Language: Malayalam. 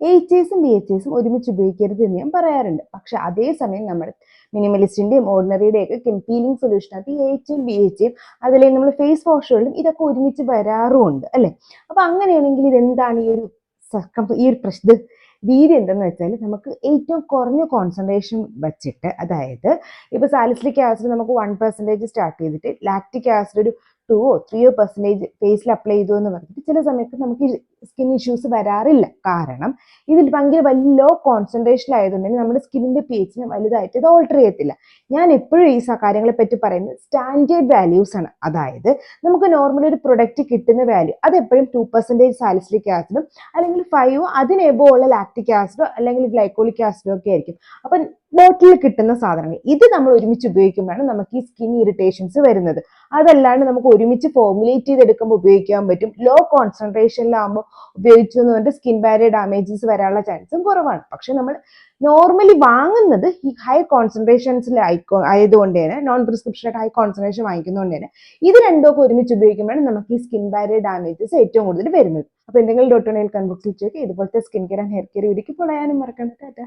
HAസും BHAസും ഒരുമിച്ച് ഉപയോഗിക്കരുത് എന്ന് ഞാൻ പറയാറുണ്ട്. പക്ഷെ അതേസമയം നമ്മൾ മിനിമലിസ്റ്റിന്റെയും ഓർഡിനറിയുടെയും ഒക്കെ പീലിംഗ് സൊല്യൂഷനകത്ത് HAയും BHAയും അതിലേക്ക് നമ്മൾ ഫേസ് വാഷുകളിലും ഇതൊക്കെ ഒരുമിച്ച് വരാറുമുണ്ട് അല്ലെ. അപ്പൊ അങ്ങനെയാണെങ്കിൽ ഇതെന്താണ് ഈ ഒരു രീതി എന്തെന്ന് വെച്ചാൽ നമുക്ക് ഏറ്റവും കുറഞ്ഞ കോൺസെൻട്രേഷൻ വെച്ചിട്ട്, അതായത് ഇപ്പൊ സാലിസിലിക് ആസിഡ് നമുക്ക് 1% സ്റ്റാർട്ട് ചെയ്തിട്ട് ലാക്റ്റിക് ആസിഡ് ഒരു 2-3% ഫേസിൽ അപ്ലൈ ചെയ്തു എന്ന് പറഞ്ഞിട്ട് ചില സമയത്ത് നമുക്ക് സ്കിൻ ഇഷ്യൂസ് വരാറില്ല. കാരണം ഇതിൽ ഭയങ്കര വലിയ ലോ കോൺസെൻട്രേഷൻ ആയതുകൊണ്ട് തന്നെ നമ്മുടെ സ്കിന്നിന്റെ pHനെ വലുതായിട്ട് ഇത് ഓൾട്ടർ ചെയ്യത്തില്ല. ഞാൻ എപ്പോഴും ഈ കാര്യങ്ങളെ പറ്റി പറയുന്നത് സ്റ്റാൻഡേർഡ് വാല്യൂസ് ആണ്. അതായത് നമുക്ക് നോർമലി ഒരു പ്രൊഡക്റ്റ് കിട്ടുന്ന വാല്യൂ അത് എപ്പോഴും 2% സാലിസിലിക് ആസിഡും അല്ലെങ്കിൽ 5 അതിന് എബോ ഉള്ള ലാക്റ്റിക് ആസിഡോ അല്ലെങ്കിൽ ഗ്ലൈക്കോളിക് ആസിഡോ ഒക്കെ ആയിരിക്കും. അപ്പൊ ബോട്ടിൽ കിട്ടുന്ന സാധനങ്ങൾ ഇത് നമ്മൾ ഒരുമിച്ച് ഉപയോഗിക്കുമ്പോഴാണ് നമുക്ക് ഈ സ്കിൻ ഇറിറ്റേഷൻസ് വരുന്നത്. അതല്ലാണ്ട് നമുക്ക് ഒരുമിച്ച് ഫോർമുലേറ്റ് ചെയ്തെടുക്കുമ്പോൾ ഉപയോഗിക്കാൻ പറ്റും. ലോ കോൺസെൻട്രേഷനിലാകുമ്പോൾ ഉപയോഗിച്ചു എന്ന് പറഞ്ഞിട്ട് സ്കിൻ ബാരിയർ ഡാമേജസ് വരാനുള്ള ചാൻസും കുറവാണ്. പക്ഷെ നമ്മൾ നോർമലി വാങ്ങുന്നത് ഈ ഹൈ കോൺസെൻട്രേഷൻസിൽ ആയതുകൊണ്ട് തന്നെ, നോൺ പ്രിസ്ക്രിപ്ഷൻ ഹൈ കോൺസെൻട്രേഷൻ വാങ്ങിക്കുന്നതുകൊണ്ട് തന്നെ ഇത് രണ്ടൊക്കെ ഒരുമിച്ച് ഉപയോഗിക്കുമ്പോഴാണ് നമുക്ക് ഈ സ്കിൻ ബാരിയർ ഡാമേജസ് ഏറ്റവും കൂടുതൽ വരുന്നത്. അപ്പൊ എന്തെങ്കിലും ഡോട്ട് ഉണ്ടെങ്കിൽ കമന്റ് ബോക്സിൽ ചോദിക്കുക. ഇതുപോലത്തെ skin care and hair care വീഡിയോക്ക് ഫോളോ ചെയ്യാനും മറക്കണ്ട.